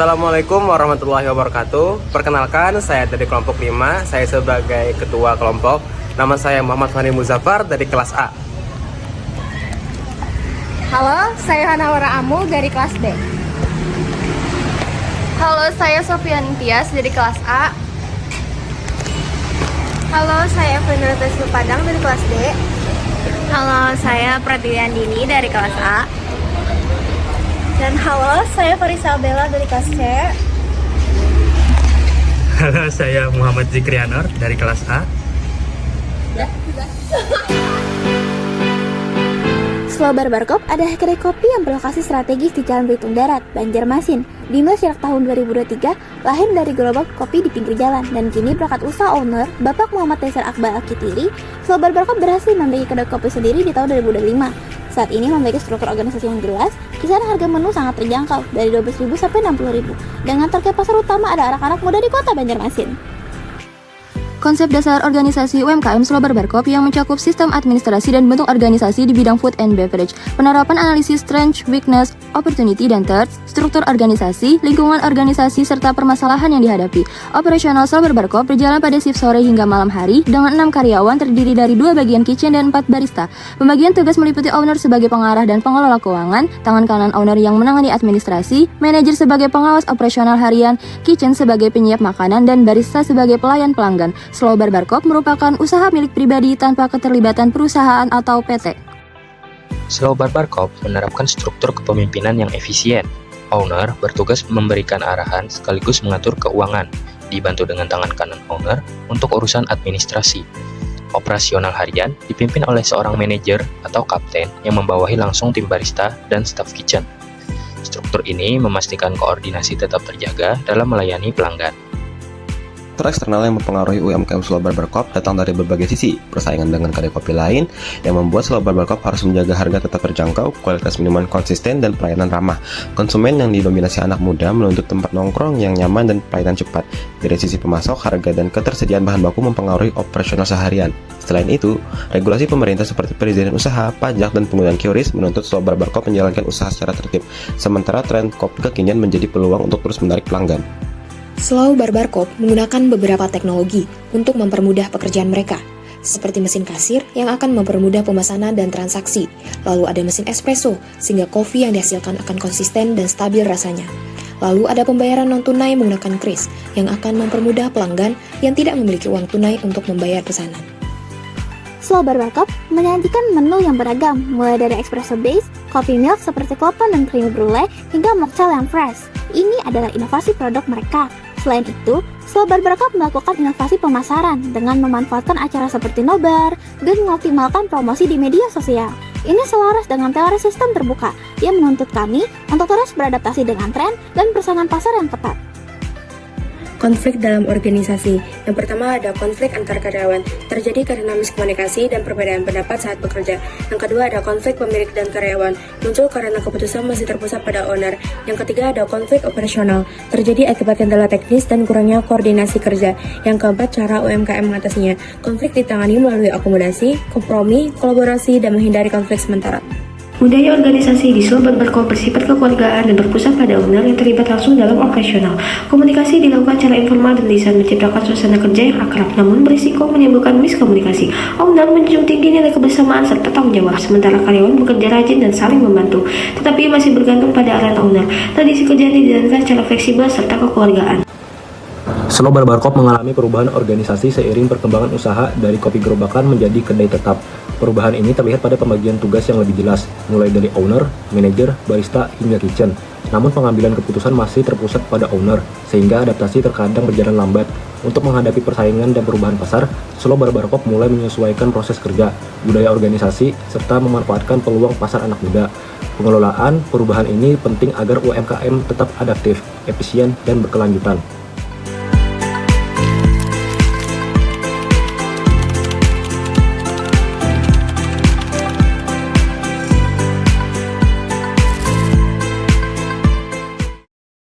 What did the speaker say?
Assalamualaikum warahmatullahi wabarakatuh. Perkenalkan, saya dari kelompok 5. Saya sebagai ketua kelompok. Nama saya Muhammad Fahri Muzaffar dari kelas A. Halo, saya Hanawara Amul dari kelas B. Halo, saya Sofian Tias dari kelas A. Halo, saya Fenera Teslu Padang dari kelas D. Halo, saya Pratian Dini dari kelas A. Dan halo, saya Farisa Bella dari kelas C. Halo, saya Muhammad Zikrianor dari kelas A. Slow Barbershop adalah kedai kopi yang berlokasi strategis di Jalan Belitung Darat, Banjarmasin. Dimulai sejak tahun 2023, lahir dari gerobak kopi di pinggir jalan, dan kini berkat usaha owner, Bapak Muhammad Tesar Akbar Al-Kitiri, Slow Barbershop berhasil memiliki kedai kopi sendiri di tahun 2025. Saat ini memiliki struktur organisasi yang jelas, kisaran harga menu sangat terjangkau, dari 12.000 sampai 60.000. Dengan target pasar utama ada anak-anak muda di kota Banjarmasin. Konsep dasar organisasi UMKM Slow Barbershop yang mencakup sistem administrasi dan bentuk organisasi di bidang food and beverage, penerapan analisis strength, weakness, opportunity, dan threats, struktur organisasi, lingkungan organisasi, serta permasalahan yang dihadapi. Operasional Slow Barbershop berjalan pada shift sore hingga malam hari dengan 6 karyawan terdiri dari 2 bagian kitchen dan 4 barista. Pembagian tugas meliputi owner sebagai pengarah dan pengelola keuangan, tangan kanan owner yang menangani administrasi, manajer sebagai pengawas operasional harian, kitchen sebagai penyiap makanan, dan barista sebagai pelayan pelanggan. Slow Barbershop merupakan usaha milik pribadi tanpa keterlibatan perusahaan atau PT. Slow Barbershop menerapkan struktur kepemimpinan yang efisien. Owner bertugas memberikan arahan sekaligus mengatur keuangan, dibantu dengan tangan kanan owner untuk urusan administrasi. Operasional harian dipimpin oleh seorang manajer atau kapten yang membawahi langsung tim barista dan staf kitchen. Struktur ini memastikan koordinasi tetap terjaga dalam melayani pelanggan. Faktor eksternal yang mempengaruhi UMKM Slow Barbershop datang dari berbagai sisi, persaingan dengan kedai kopi lain yang membuat Slow Barbershop harus menjaga harga tetap terjangkau, kualitas minuman konsisten, dan pelayanan ramah. Konsumen yang didominasi anak muda menuntut tempat nongkrong yang nyaman dan pelayanan cepat. Dari sisi pemasok, harga dan ketersediaan bahan baku mempengaruhi operasional seharian. Selain itu, regulasi pemerintah seperti perizinan usaha, pajak, dan penggunaan QRIS menuntut Slow Barbershop menjalankan usaha secara tertib. Sementara tren kopi kekinian menjadi peluang untuk terus menarik pelanggan. Slow Barbershop menggunakan beberapa teknologi untuk mempermudah pekerjaan mereka, seperti mesin kasir yang akan mempermudah pemesanan dan transaksi. Lalu ada mesin espresso, sehingga kopi yang dihasilkan akan konsisten dan stabil rasanya. Lalu ada pembayaran non-tunai menggunakan kris, yang akan mempermudah pelanggan yang tidak memiliki uang tunai untuk membayar pesanan. Slow Barbershop menyajikan menu yang beragam, mulai dari espresso base, coffee milk seperti Clopin dan creamy brulee, hingga mocktail yang fresh. Ini adalah inovasi produk mereka. Selain itu, Slow Barbershop melakukan inovasi pemasaran dengan memanfaatkan acara seperti nobar dan mengoptimalkan promosi di media sosial. Ini selaras dengan teori sistem terbuka yang menuntut kami untuk terus beradaptasi dengan tren dan persaingan pasar yang ketat. Konflik dalam organisasi. Yang pertama ada konflik antar karyawan, terjadi karena miskomunikasi dan perbedaan pendapat saat bekerja. Yang kedua ada konflik pemilik dan karyawan, muncul karena keputusan masih terpusat pada owner. Yang ketiga ada konflik operasional, terjadi akibat kendala teknis dan kurangnya koordinasi kerja. Yang keempat, cara UMKM mengatasinya. Konflik ditangani melalui akomodasi, kompromi, kolaborasi, dan menghindari konflik sementara. Budaya organisasi di Slow Barbershop bersifat kekeluargaan dan berpusat pada owner yang terlibat langsung dalam operasional. Komunikasi dilakukan secara informal dan bisa menciptakan suasana kerja yang akrab, namun berisiko menimbulkan miskomunikasi. Owner menjunjung tinggi nilai kebersamaan serta tanggung jawab, sementara karyawan bekerja rajin dan saling membantu. Tetapi masih bergantung pada arahan owner. Tradisi kerja dijalankan secara fleksibel serta kekeluargaan. Slow Barbershop mengalami perubahan organisasi seiring perkembangan usaha dari kopi gerobakan menjadi kedai tetap. Perubahan ini terlihat pada pembagian tugas yang lebih jelas, mulai dari owner, manajer, barista, hingga kitchen. Namun pengambilan keputusan masih terpusat pada owner, sehingga adaptasi terkadang berjalan lambat. Untuk menghadapi persaingan dan perubahan pasar, Slow Barbershop mulai menyesuaikan proses kerja, budaya organisasi, serta memanfaatkan peluang pasar anak muda. Pengelolaan perubahan ini penting agar UMKM tetap adaptif, efisien, dan berkelanjutan.